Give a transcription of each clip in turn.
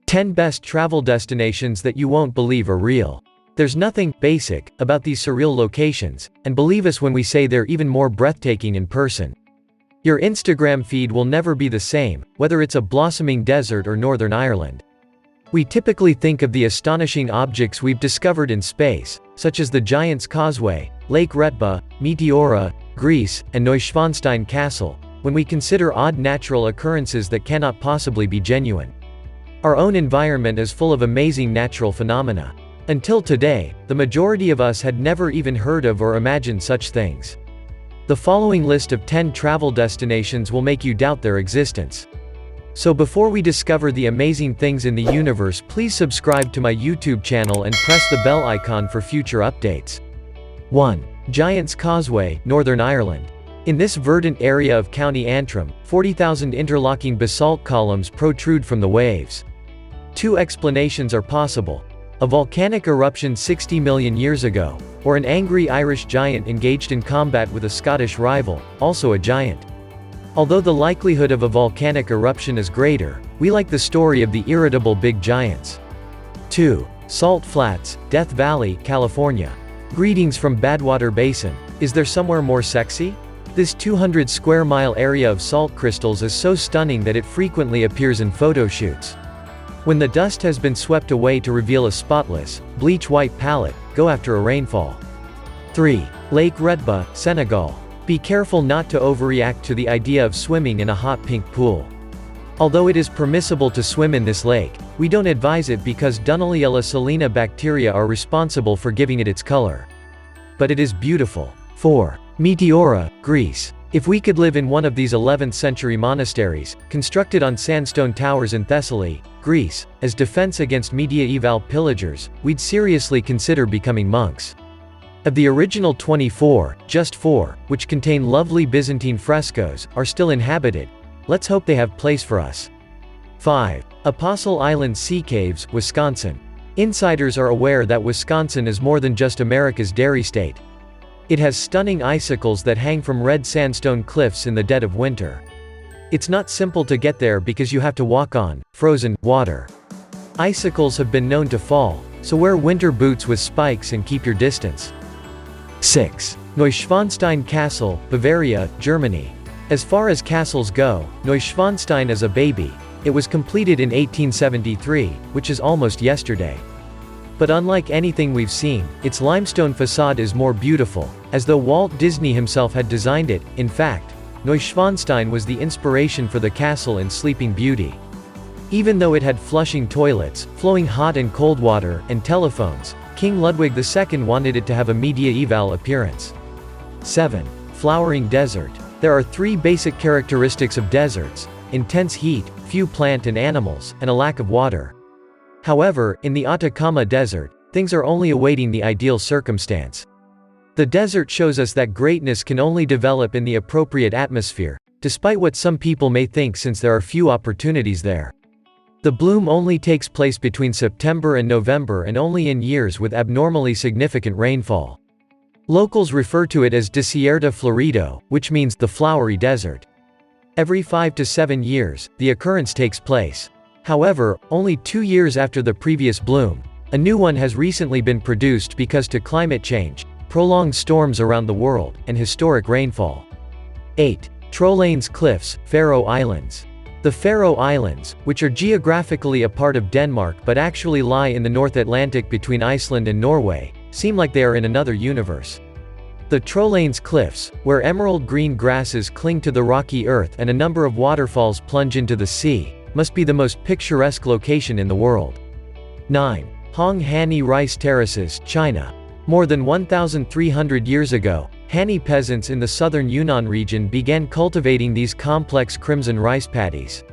10 best travel destinations that you won't believe are real. There's nothing basic about these surreal locations, and believe us when we say they're even more breathtaking in person. Your Instagram feed will never be the same, whether it's a blossoming desert or Northern Ireland. We typically think of the astonishing objects we've discovered in space, such as the Giant's Causeway, Lake Retba, Meteora, Greece, and Neuschwanstein Castle, when we consider odd natural occurrences that cannot possibly be genuine. Our own environment is full of amazing natural phenomena. Until today, the majority of us had never even heard of or imagined such things. The following list of 10 travel destinations will make you doubt their existence. So before we discover the amazing things in the universe, please subscribe to my YouTube channel and press the bell icon for future updates. 1. Giant's Causeway, Northern Ireland. In this verdant area of County Antrim, 40,000 interlocking basalt columns protrude from the waves. Two explanations are possible: a volcanic eruption 60 million years ago, or an angry Irish giant engaged in combat with a Scottish rival, also a giant. Although the likelihood of a volcanic eruption is greater, we like the story of the irritable big giants. 2. Salt Flats, Death Valley, California. Greetings from Badwater Basin. Is there somewhere more sexy? This 200 square mile area of salt crystals is so stunning that it frequently appears in photo shoots. When the dust has been swept away to reveal a spotless, bleach-white palette, go after a rainfall. 3. Lake Retba, Senegal. Be careful not to overreact to the idea of swimming in a hot pink pool. Although it is permissible to swim in this lake, we don't advise it because Dunaliella salina bacteria are responsible for giving it its color. But it is beautiful. 4. Meteora, Greece. If we could live in one of these 11th century monasteries, constructed on sandstone towers in Thessaly, Greece, as defense against medieval pillagers, we'd seriously consider becoming monks. Of the original 24, just 4, which contain lovely Byzantine frescoes, are still inhabited. Let's hope they have place for us. 5. Apostle Island Sea Caves, Wisconsin. Insiders are aware that Wisconsin is more than just America's dairy state. It has stunning icicles that hang from red sandstone cliffs in the dead of winter. It's not simple to get there because you have to walk on frozen water. Icicles have been known to fall, so wear winter boots with spikes and keep your distance. 6. Neuschwanstein Castle, Bavaria, Germany. As far as castles go, Neuschwanstein is a baby. It was completed in 1873, which is almost yesterday. But unlike anything we've seen, its limestone facade is more beautiful, as though Walt Disney himself had designed it. In fact, Neuschwanstein was the inspiration for the castle in Sleeping Beauty. Even though it had flushing toilets, flowing hot and cold water, and telephones, King Ludwig II wanted it to have a medieval appearance. 7. Flowering Desert. There are 3 basic characteristics of deserts: intense heat, few plant and animals, and a lack of water. However, in the Atacama Desert, things are only awaiting the ideal circumstance. The desert shows us that greatness can only develop in the appropriate atmosphere, despite what some people may think, since there are few opportunities there. The bloom only takes place between September and November, and only in years with abnormally significant rainfall. Locals refer to it as Desierto Florido, which means the flowery desert. Every 5 to 7 years, the occurrence takes place. However, only 2 years after the previous bloom, a new one has recently been produced because to climate change, prolonged storms around the world, and historic rainfall. 8. Trollanes Cliffs, Faroe Islands. The Faroe Islands, which are geographically a part of Denmark but actually lie in the North Atlantic between Iceland and Norway, seem like they are in another universe. The Trollanes Cliffs, where emerald green grasses cling to the rocky earth and a number of waterfalls plunge into the sea, must be the most picturesque location in the world. 9. Hong Hani Rice Terraces, China. More than 1,300 years ago, Hani peasants in the southern Yunnan region began cultivating these complex crimson rice paddies.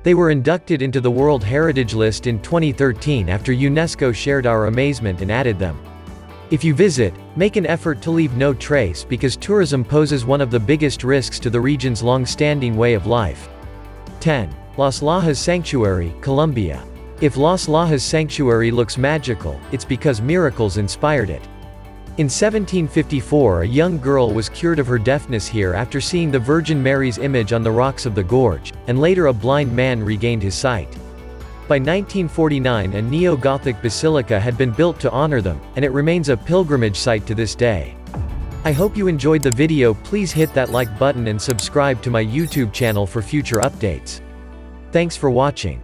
They were inducted into the World Heritage List in 2013 after UNESCO shared our amazement and added them. If you visit, make an effort to leave no trace because tourism poses one of the biggest risks to the region's long-standing way of life. 10. Las Lajas Sanctuary, Colombia. If Las Lajas Sanctuary looks magical, it's because miracles inspired it. In 1754, a young girl was cured of her deafness here after seeing the Virgin Mary's image on the rocks of the gorge, and later a blind man regained his sight. By 1949 a neo-Gothic basilica had been built to honor them, and it remains a pilgrimage site to this day. I hope you enjoyed the video. Please hit that like button and subscribe to my YouTube channel for future updates. Thanks for watching.